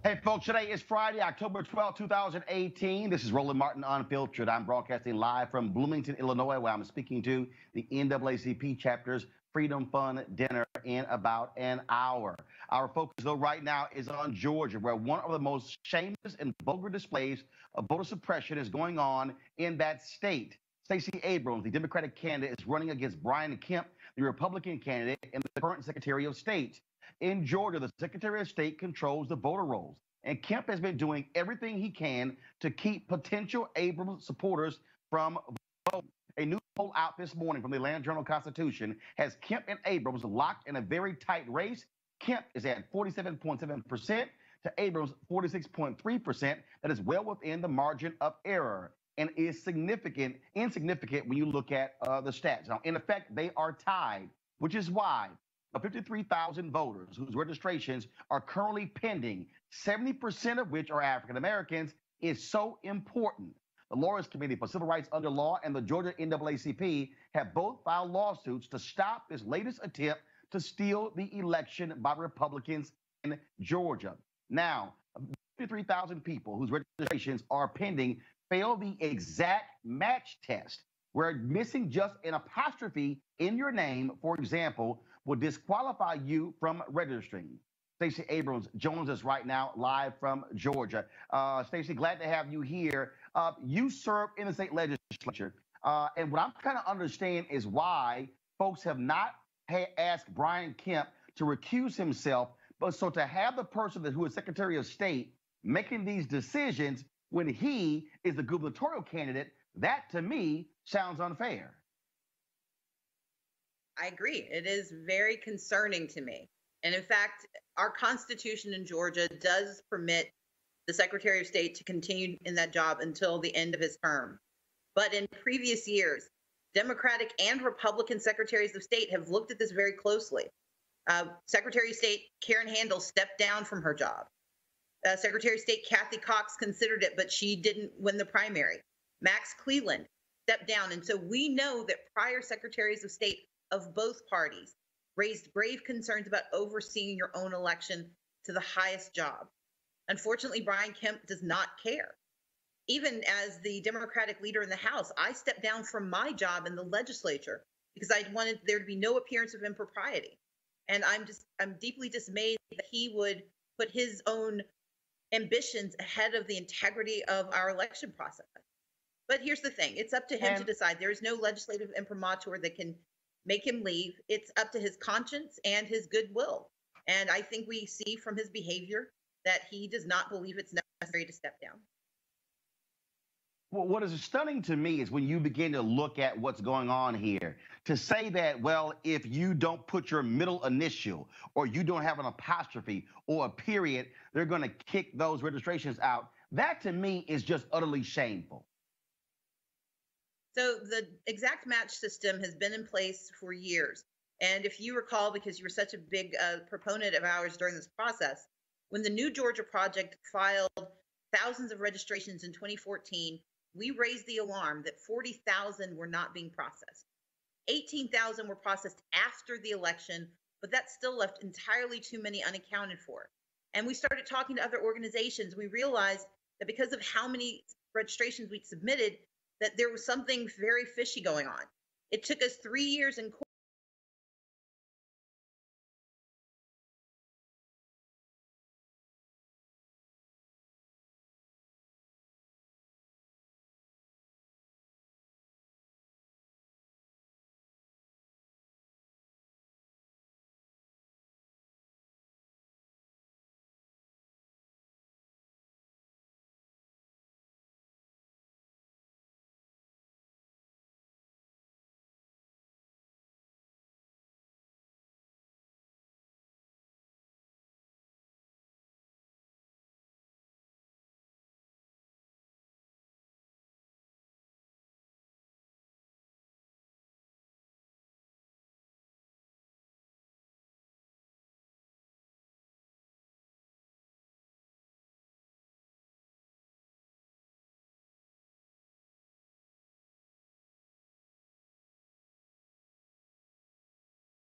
Hey, folks, today is Friday, October 12th, 2018. This is Roland Martin Unfiltered. I'm broadcasting live from Bloomington, Illinois, where I'm speaking to the NAACP chapter's Freedom Fund dinner in about an hour. Our focus, though, right now is on Georgia, where one of the most shameless and vulgar displays of voter suppression is going on in that state. Stacey Abrams, the Democratic candidate, is running against Brian Kemp, the Republican candidate and the current Secretary of State. In Georgia, the Secretary of State controls the voter rolls, and Kemp has been doing everything he can to keep potential Abrams supporters from voting. A new poll out this morning from the Atlanta Journal-Constitution has Kemp and Abrams locked in a very tight race. Kemp is at 47.7% to Abrams 46.3%. That is well within the margin of error and is insignificant when you look at the stats. Now, in effect, they are tied, which is why 53,000 voters whose registrations are currently pending, 70% of which are African Americans, is so important. The Lawyers Committee for Civil Rights Under Law and the Georgia NAACP have both filed lawsuits to stop this latest attempt to steal the election by Republicans in Georgia. Now, 53,000 people whose registrations are pending fail the exact match test, where missing just an apostrophe in your name, for example, will disqualify you from registering. Stacey Abrams joins us right now live from Georgia. Stacey, glad to have you here. You serve in the state legislature, and what I'm trying to understand is why folks have not asked Brian Kemp to recuse himself, but so to have the person who is Secretary of State making these decisions when he is the gubernatorial candidate, that to me sounds unfair. I agree. It is very concerning to me. And in fact, our Constitution in Georgia does permit the Secretary of State to continue in that job until the end of his term. But in previous years, Democratic and Republican Secretaries of State have looked at this very closely. Secretary of State Karen Handel stepped down from her job. Secretary of State Kathy Cox considered it, but she didn't win the primary. Max Cleland stepped down. And so we know that prior Secretaries of State of both parties raised grave concerns about overseeing your own election to the highest job. Unfortunately, Brian Kemp does not care. Even as the Democratic leader in the House, I stepped down from my job in the legislature because I wanted there to be no appearance of impropriety. And I'm deeply dismayed that he would put his own ambitions ahead of the integrity of our election process. But here's the thing. It's up to him to decide. There is no legislative imprimatur that can make him leave. It's up to his conscience and his goodwill. And I think we see from his behavior that he does not believe it's necessary to step down. Well, what is stunning to me is when you begin to look at what's going on here, to say that, well, if you don't put your middle initial or you don't have an apostrophe or a period, they're going to kick those registrations out. That to me is just utterly shameful. So the exact match system has been in place for years. And if you recall, because you were such a big proponent of ours during this process, when the New Georgia Project filed thousands of registrations in 2014, we raised the alarm that 40,000 were not being processed. 18,000 were processed after the election, but that still left entirely too many unaccounted for. And we started talking to other organizations. We realized that because of how many registrations we'd submitted, that there was something very fishy going on. It took us 3 years in